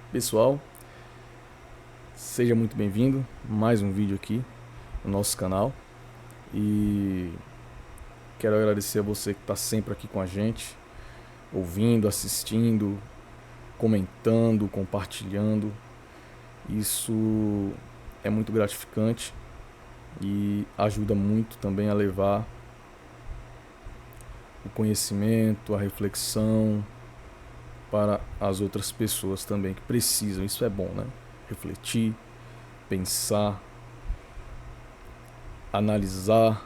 Pessoal, seja muito bem-vindo a mais um vídeo aqui no nosso canal e quero agradecer a você que está sempre aqui com a gente, ouvindo, assistindo, comentando, compartilhando. Isso é muito gratificante e ajuda muito também a levar o conhecimento, a reflexão para as outras pessoas também que precisam. Isso é bom, né? Refletir, pensar, analisar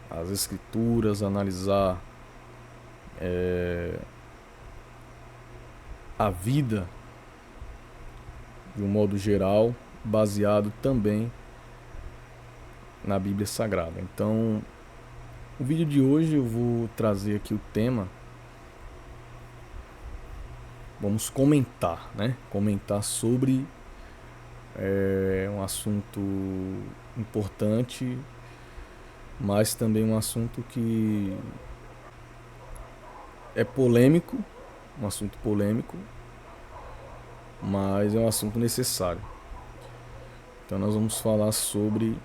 as escrituras, analisar a vida de um modo geral, baseado também na Bíblia Sagrada. Então, o vídeo de hoje eu vou trazer aqui o tema. Vamos comentar, né? Comentar sobre um assunto importante, mas também um assunto que é polêmico, um assunto polêmico, mas é um assunto necessário. Então nós vamos falar sobre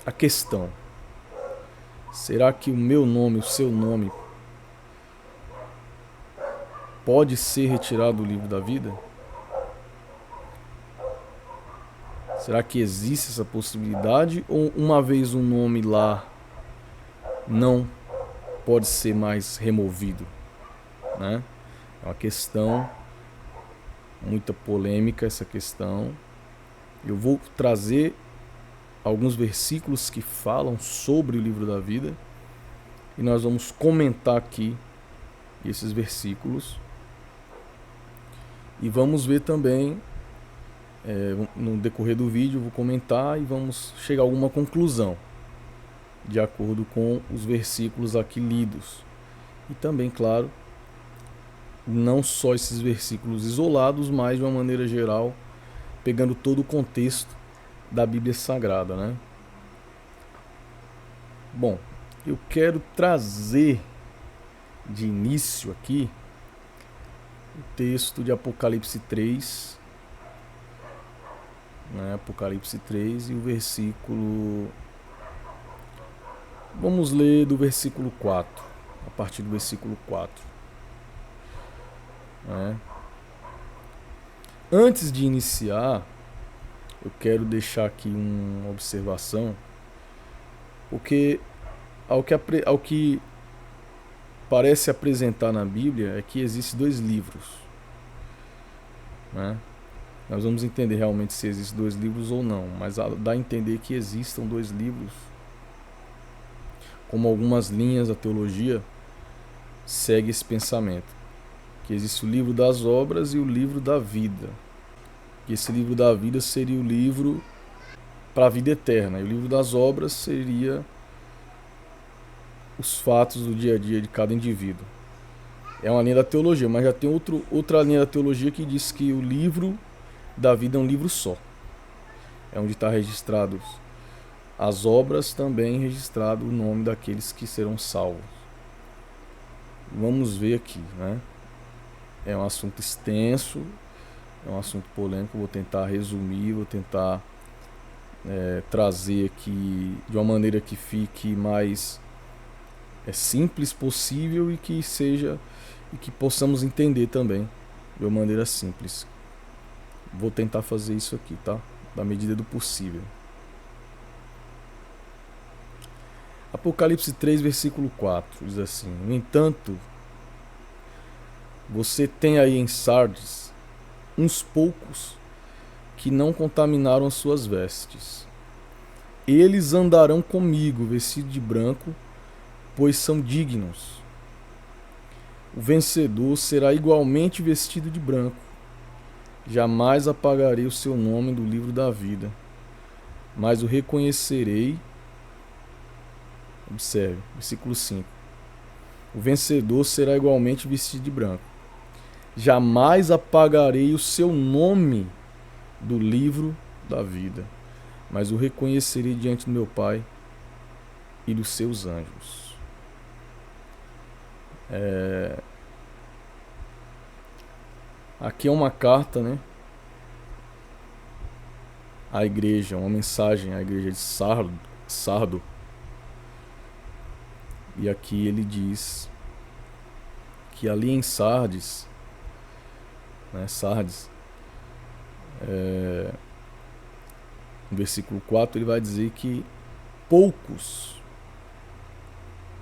a questão: será que o meu nome, o seu nome, pode ser retirado do livro da vida? Será que existe essa possibilidade? Ou uma vez um nome lá não pode ser mais removido, né? É uma questão muita polêmica essa questão. Eu vou trazer alguns versículos que falam sobre o livro da vida e nós vamos comentar aqui esses versículos e vamos ver também no decorrer do vídeo. Eu vou comentar e vamos chegar a alguma conclusão de acordo com os versículos aqui lidos. E também, claro, não só esses versículos isolados, mas de uma maneira geral, pegando todo o contexto da Bíblia Sagrada, né? Bom, eu quero trazer de início aqui o texto de Apocalipse 3, né? Apocalipse 3 e o versículo... Vamos ler do versículo 4, a partir do versículo 4. Né? Antes de iniciar, eu quero deixar aqui uma observação, porque ao que parece apresentar na Bíblia é que existem dois livros, né? Nós vamos entender realmente se existem dois livros ou não, mas dá a entender que existam dois livros, como algumas linhas da teologia segue esse pensamento, que existe o livro das obras e o livro da vida. E esse livro da vida seria o livro para a vida eterna, e o livro das obras seria os fatos do dia a dia de cada indivíduo. É uma linha da teologia, mas já tem outra linha da teologia que diz que o livro da vida é um livro só. É onde está registrado as obras, também registrado o nome daqueles que serão salvos. Vamos ver aqui, né? É um assunto extenso, é um assunto polêmico. Vou tentar resumir, vou tentar trazer aqui de uma maneira que fique mais simples possível e que possamos entender também de uma maneira simples. Vou tentar fazer isso aqui, tá? Da medida do possível. Apocalipse 3, versículo 4 diz assim: no entanto, você tem aí em Sardes uns poucos que não contaminaram as suas vestes. Eles andarão comigo vestidos de branco, pois são dignos. O vencedor será igualmente vestido de branco. Jamais apagarei o seu nome do livro da vida, mas o reconhecerei. Observe, versículo 5. O vencedor será igualmente vestido de branco. Jamais apagarei o seu nome do livro da vida, mas o reconhecerei diante do meu Pai e dos seus anjos. Aqui é uma carta, né, à igreja, uma mensagem à igreja de Sardo. E aqui ele diz que ali em Sardes, né, no versículo 4, ele vai dizer que poucos,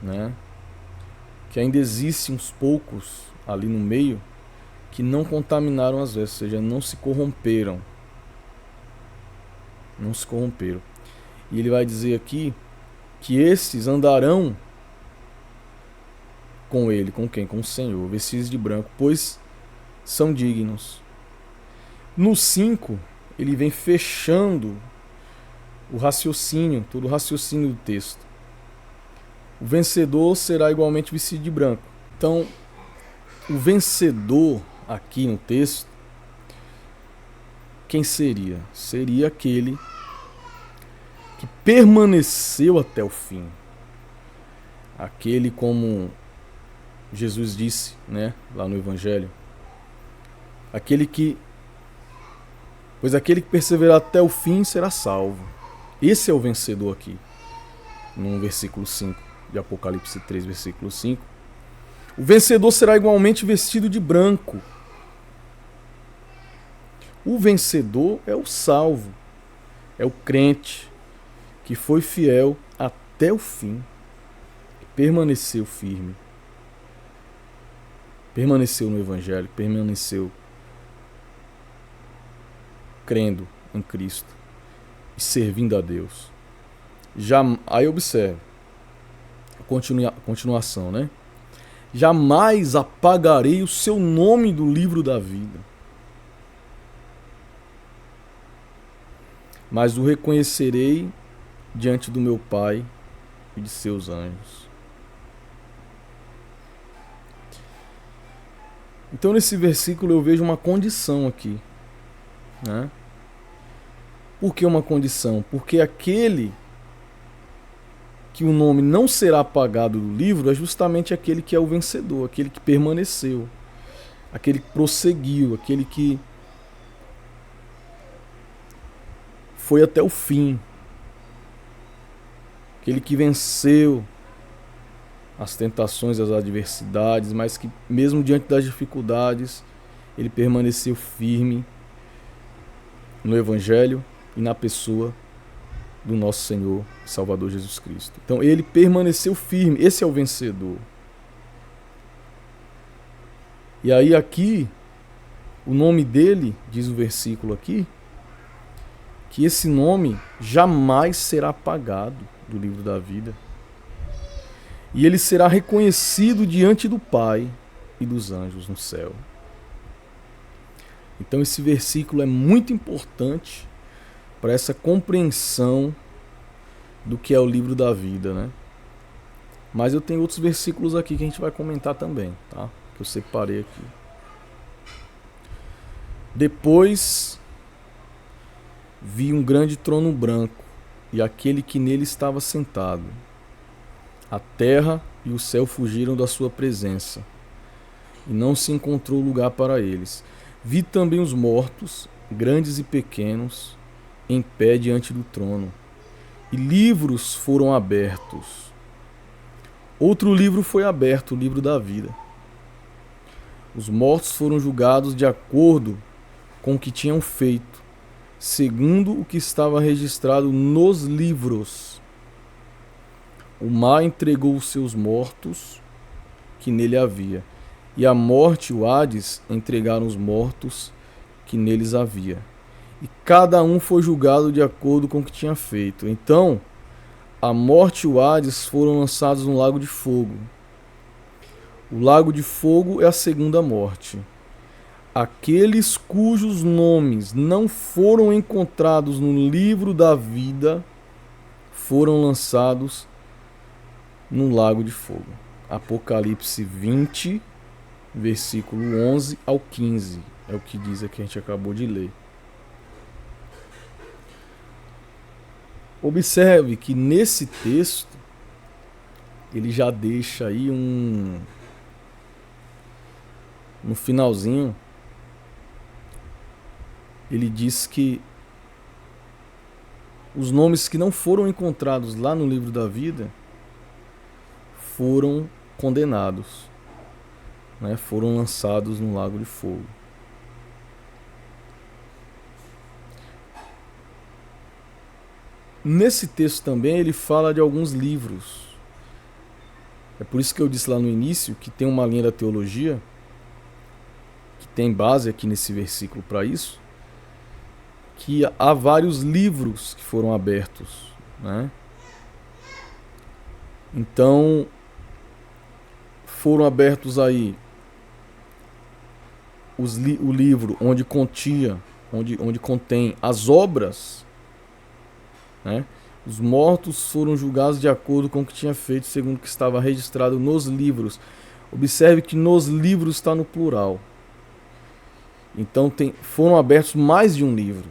né, que ainda existem uns poucos ali no meio que não contaminaram as vestes, ou seja, não se corromperam. Não se corromperam. E ele vai dizer aqui que esses andarão com ele, com quem? Com o Senhor, vestidos de branco, pois são dignos. No 5, ele vem fechando o raciocínio, todo o raciocínio do texto. O vencedor será igualmente vestido de branco. Então, o vencedor aqui no texto, quem seria? Seria aquele que permaneceu até o fim. Aquele, como Jesus disse, né, lá no Evangelho, pois aquele que perseverar até o fim será salvo. Esse é o vencedor aqui, no versículo 5 de Apocalipse 3, versículo 5. O vencedor será igualmente vestido de branco. O vencedor é o salvo, é o crente que foi fiel até o fim, permaneceu firme, permaneceu no Evangelho, permaneceu crendo em Cristo e servindo a Deus. Aí observe a continuação, né? Jamais apagarei o seu nome do livro da vida, mas o reconhecerei diante do meu Pai e de seus anjos. Então, nesse versículo eu vejo uma condição aqui, né? Por que uma condição? Porque aquele que o nome não será apagado do livro é justamente aquele que é o vencedor, aquele que permaneceu, aquele que prosseguiu, aquele que foi até o fim, aquele que venceu as tentações, as adversidades, mas que mesmo diante das dificuldades, ele permaneceu firme no Evangelho e na pessoa do nosso Senhor e Salvador Jesus Cristo. Então ele permaneceu firme, esse é o vencedor. E aí aqui, o nome dele, diz o versículo aqui, que esse nome jamais será apagado do livro da vida. E ele será reconhecido diante do Pai e dos anjos no céu. Então esse versículo é muito importante para essa compreensão do que é o livro da vida, né? Mas eu tenho outros versículos aqui que a gente vai comentar também, tá? Que eu separei aqui. Depois vi um grande trono branco e aquele que nele estava sentado. A terra e o céu fugiram da sua presença, e não se encontrou lugar para eles. Vi também os mortos, grandes e pequenos, em pé diante do trono, e livros foram abertos. Outro livro foi aberto, o livro da vida. Os mortos foram julgados de acordo com o que tinham feito, segundo o que estava registrado nos livros. O mar entregou os seus mortos que nele havia, e a morte e o Hades entregaram os mortos que neles havia. E cada um foi julgado de acordo com o que tinha feito. Então, a morte e o Hades foram lançados no lago de fogo. O lago de fogo é a segunda morte. Aqueles cujos nomes não foram encontrados no livro da vida foram lançados no lago de fogo. Apocalipse 20, versículo 11 ao 15. É o que diz aqui, a gente acabou de ler. Observe que nesse texto ele já deixa aí no finalzinho ele diz que os nomes que não foram encontrados lá no livro da vida foram condenados, né? Foram lançados no lago de fogo. Nesse texto também ele fala de alguns livros. É por isso que eu disse lá no início que tem uma linha da teologia que tem base aqui nesse versículo para isso, que há vários livros que foram abertos, né? Então foram abertos aí o livro onde contém as obras, né? Os mortos foram julgados de acordo com o que tinha feito, segundo o que estava registrado nos livros. Observe que nos livros está no plural. Então foram abertos mais de um livro.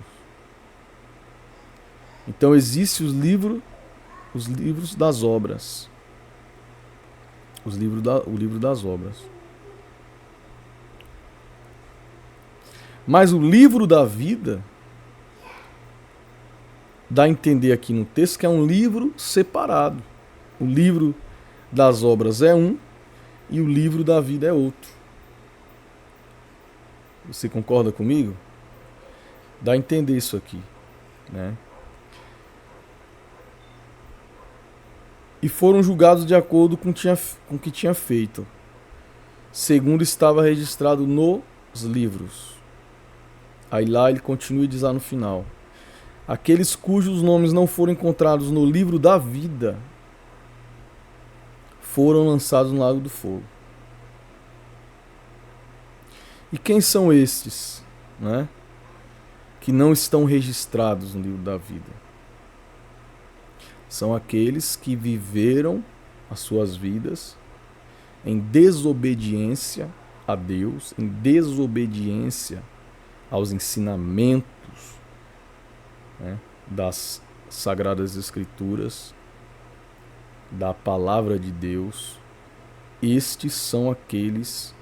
Então existe os livros das obras. O livro das obras. Mas o livro da vida dá a entender aqui no texto que é um livro separado. O livro das obras é um e o livro da vida é outro. Você concorda comigo? Dá a entender isso aqui, né? E foram julgados de acordo com o que tinha feito, segundo estava registrado nos livros. Aí lá ele continua e diz lá no final: aqueles cujos nomes não foram encontrados no livro da vida foram lançados no lago do fogo. E quem são estes, né, que não estão registrados no livro da vida? São aqueles que viveram as suas vidas em desobediência a Deus, em desobediência aos ensinamentos, né, das Sagradas Escrituras, da Palavra de Deus. Estes são aqueles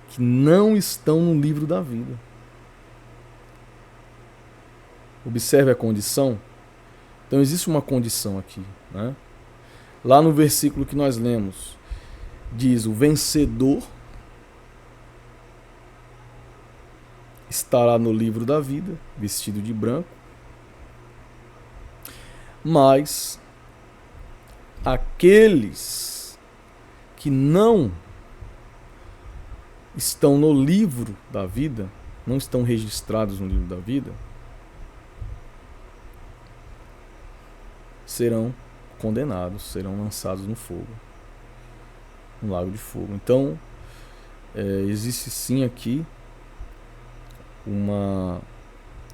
que não estão no livro da vida. Observe a condição. Então existe uma condição aqui, né? Lá no versículo que nós lemos, diz: o vencedor estará no livro da vida, vestido de branco. Mas aqueles que não estão no livro da vida, não estão registrados no livro da vida, serão condenados, serão lançados no fogo, no lago de fogo. Então, existe sim aqui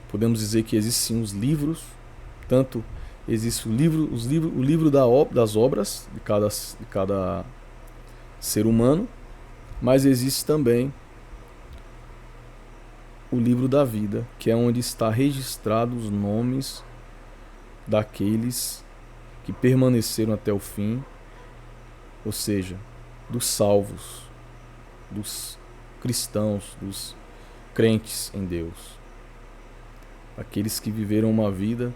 podemos dizer que existem sim os livros, tanto existe o livro das obras de cada ser humano, mas existe também o livro da vida, que é onde está registrado os nomes daqueles que permaneceram até o fim, ou seja, dos salvos, dos cristãos, dos crentes em Deus, aqueles que viveram uma vida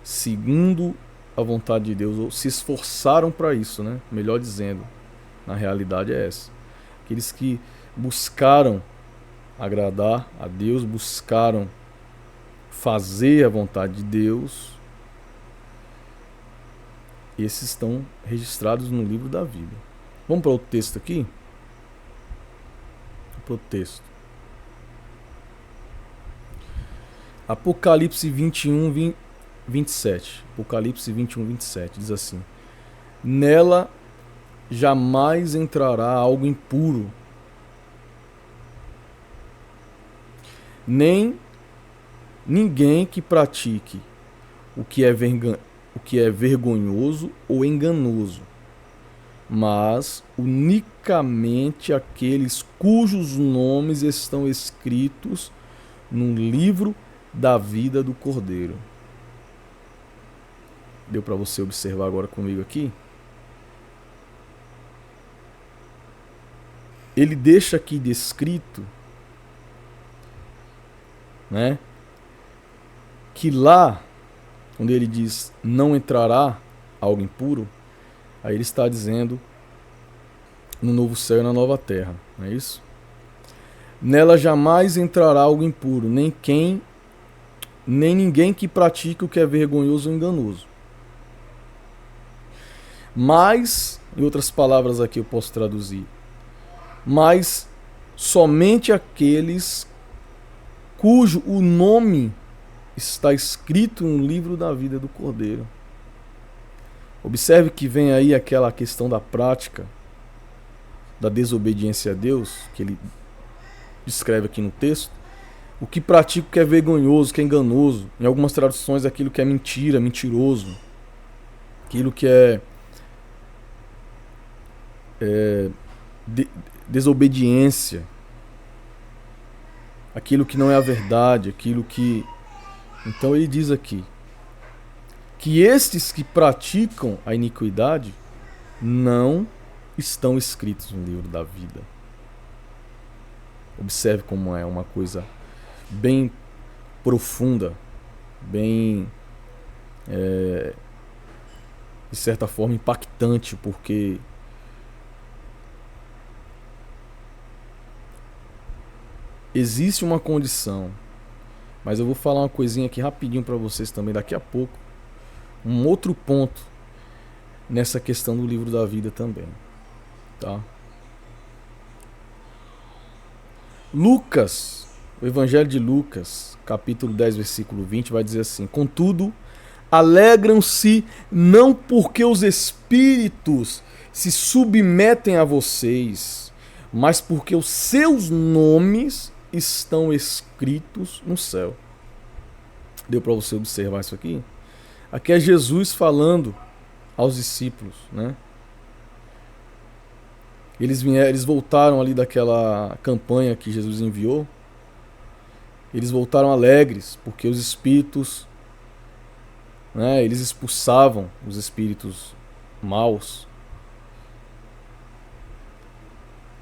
segundo a vontade de Deus, ou se esforçaram para isso, né? Melhor dizendo, na realidade é essa. Aqueles que buscaram agradar a Deus, buscaram fazer a vontade de Deus, esses estão registrados no livro da vida. Vamos para o texto aqui? Para o texto. Apocalipse 21, 27. Apocalipse 21, 27. Diz assim: nela jamais entrará algo impuro, nem ninguém que pratique o que é vergonhoso ou enganoso, mas unicamente aqueles cujos nomes estão escritos no livro da vida do Cordeiro. Deu para você observar agora comigo aqui? Ele deixa aqui descrito né? Que lá, quando ele diz não entrará algo impuro, aí ele está dizendo no novo céu e na nova terra, não é isso? Nela jamais entrará algo impuro, nem ninguém que pratique o que é vergonhoso ou enganoso. Mas, em outras palavras aqui eu posso traduzir, mas somente aqueles cujo o nome está escrito no livro da vida do Cordeiro. Observe que vem aí aquela questão da prática, da desobediência a Deus, que ele descreve aqui no texto. O que pratica o que é vergonhoso, que é enganoso. Em algumas traduções, aquilo que é mentira, mentiroso. Aquilo que é desobediência. Aquilo que não é a verdade, aquilo que... Então ele diz aqui que estes que praticam a iniquidade não estão escritos no livro da vida. Observe como é uma coisa bem profunda, bem, de certa forma, impactante, porque existe uma condição, mas eu vou falar uma coisinha aqui rapidinho para vocês também daqui a pouco, um outro ponto nessa questão do livro da vida também, tá? Lucas, o Evangelho de Lucas, capítulo 10, versículo 20, vai dizer assim: contudo, alegram-se não porque os espíritos se submetem a vocês, mas porque os seus nomes estão escritos no céu. Deu para você observar isso aqui? Aqui é Jesus falando aos discípulos, né? Eles voltaram ali daquela campanha que Jesus enviou. Eles voltaram alegres, porque os espíritos, né, eles expulsavam os espíritos maus.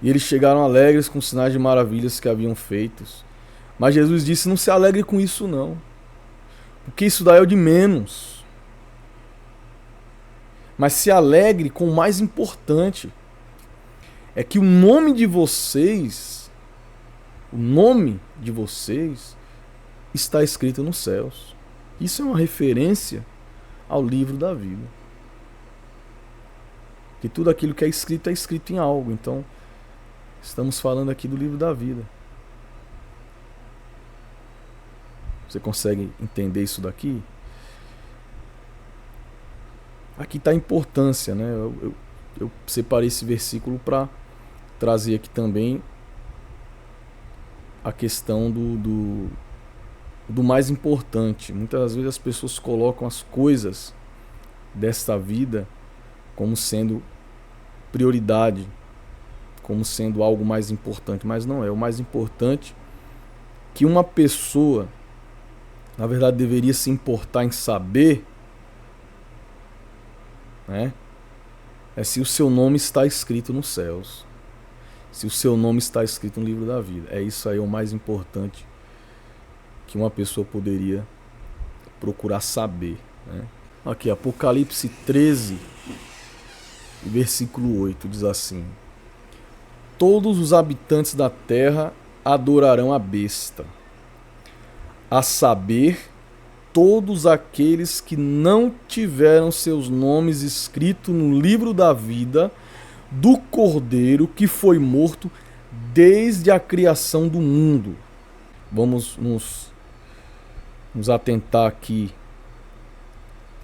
E eles chegaram alegres com os sinais de maravilhas que haviam feitos. Mas Jesus disse: não se alegre com isso não, porque isso daí é o de menos. Mas se alegre com o mais importante. É que o nome de vocês está escrito nos céus. Isso é uma referência ao livro da vida. Que tudo aquilo que é escrito em algo. Então, estamos falando aqui do livro da vida. Você consegue entender isso daqui? Aqui está a importância, né? Eu separei esse versículo para trazer aqui também a questão do mais importante. Muitas vezes as pessoas colocam as coisas desta vida como sendo prioridade, como sendo algo mais importante, mas não é. O mais importante que uma pessoa, na verdade, deveria se importar em saber, né, é se o seu nome está escrito nos céus. Se o seu nome está escrito no livro da vida. É isso aí o mais importante que uma pessoa poderia procurar saber, né? Aqui, Apocalipse 13, versículo 8, diz assim: todos os habitantes da terra adorarão a besta, a saber, todos aqueles que não tiveram seus nomes escritos no livro da vida do Cordeiro que foi morto desde a criação do mundo. Vamos nos atentar aqui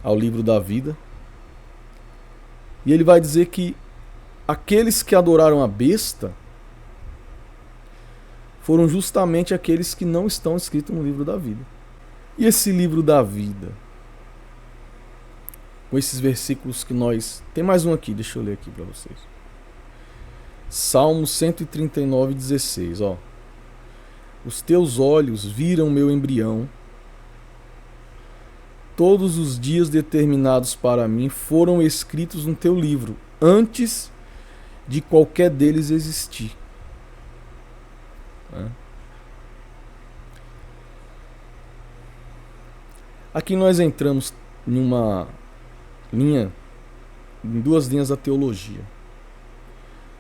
ao livro da vida. E ele vai dizer que aqueles que adoraram a besta foram justamente aqueles que não estão escritos no livro da vida. E esse livro da vida, com esses versículos que nós... Tem mais um aqui, deixa eu ler aqui para vocês. Salmo 139, 16, ó. Os teus olhos viram meu embrião. Todos os dias determinados para mim foram escritos no teu livro, antes de qualquer deles existir. Aqui nós entramos em uma linha, em duas linhas da teologia,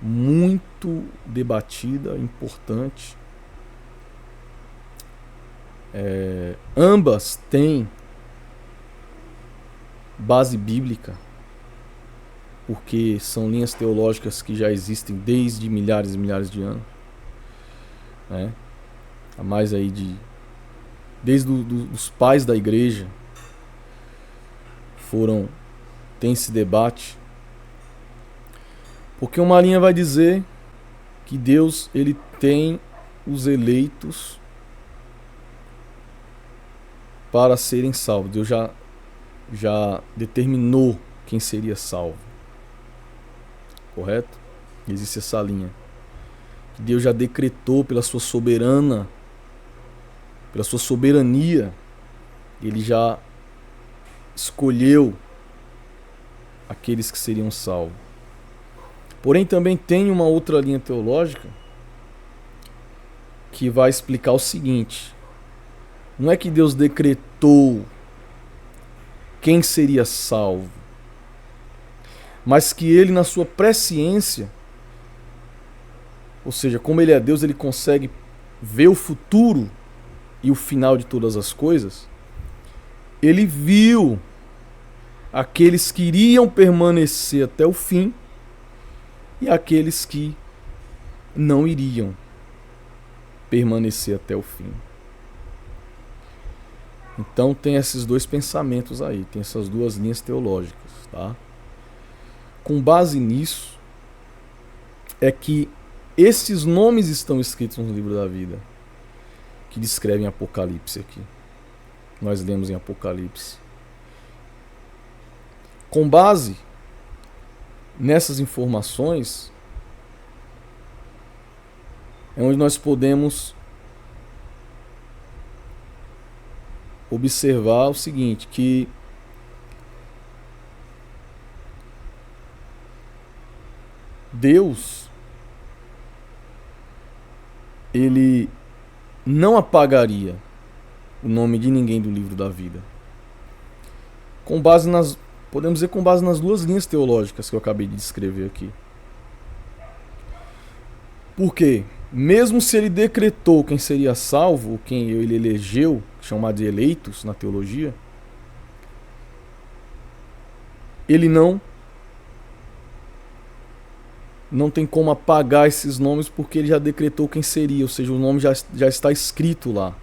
muito debatida, importante. Ambas têm base bíblica, porque são linhas teológicas que já existem desde milhares e milhares de anos, né? Há mais aí desde os pais da igreja tem esse debate, porque uma linha vai dizer que Deus ele tem os eleitos para serem salvos. Deus já determinou quem seria salvo, correto? Existe essa linha que Deus já decretou pela sua soberania, ele já escolheu aqueles que seriam salvos. Porém, também tem uma outra linha teológica que vai explicar o seguinte: não é que Deus decretou quem seria salvo, mas que ele, na sua presciência, ou seja, como ele é Deus, ele consegue ver o futuro e o final de todas as coisas. Ele viu aqueles que iriam permanecer até o fim e aqueles que não iriam permanecer até o fim. Então tem esses dois pensamentos aí, tem essas duas linhas teológicas, tá? Com base nisso é que esses nomes estão escritos no livro da vida, que descrevem Apocalipse aqui. Nós lemos em Apocalipse. Com base nessas informações é onde nós podemos observar o seguinte, que Deus ele não apagaria o nome de ninguém do livro da vida. Podemos dizer com base nas duas linhas teológicas que eu acabei de descrever aqui. Porque, mesmo se ele decretou quem seria salvo, quem ele elegeu, chamado de eleitos na teologia, ele não tem como apagar esses nomes, porque ele já decretou quem seria, ou seja, o nome já está escrito lá.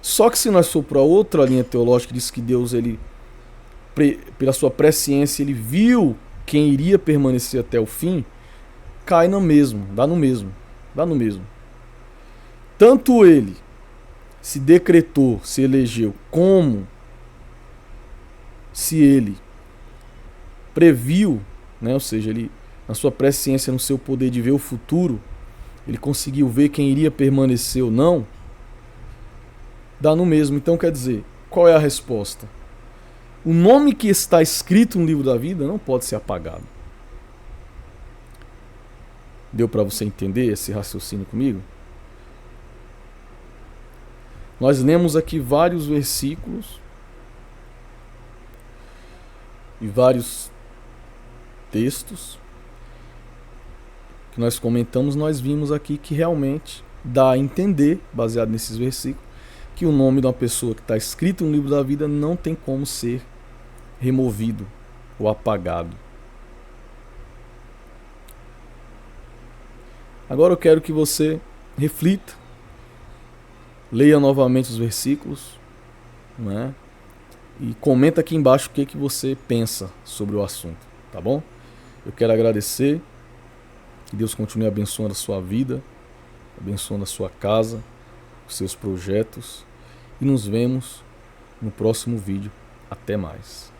Só que se nós for para outra linha teológica que diz que Deus, ele, pela sua presciência, ele viu quem iria permanecer até o fim, cai no mesmo, dá no mesmo. Tanto ele se decretou, se elegeu, como se ele previu, né, ou seja, ele, na sua presciência, no seu poder de ver o futuro, ele conseguiu ver quem iria permanecer ou não, dá no mesmo. Então, quer dizer, qual é a resposta? O nome que está escrito no livro da vida não pode ser apagado. Deu para você entender esse raciocínio comigo? Nós lemos aqui vários versículos e vários textos que nós comentamos. Nós vimos aqui que realmente dá a entender, baseado nesses versículos, que o nome de uma pessoa que está escrito no livro da vida não tem como ser removido ou apagado. Agora eu quero que você reflita, leia novamente os versículos, né? E comenta aqui embaixo o que você pensa sobre o assunto, tá bom? Eu quero agradecer, que Deus continue abençoando a sua vida, abençoando a sua casa, os seus projetos, e nos vemos no próximo vídeo. Até mais.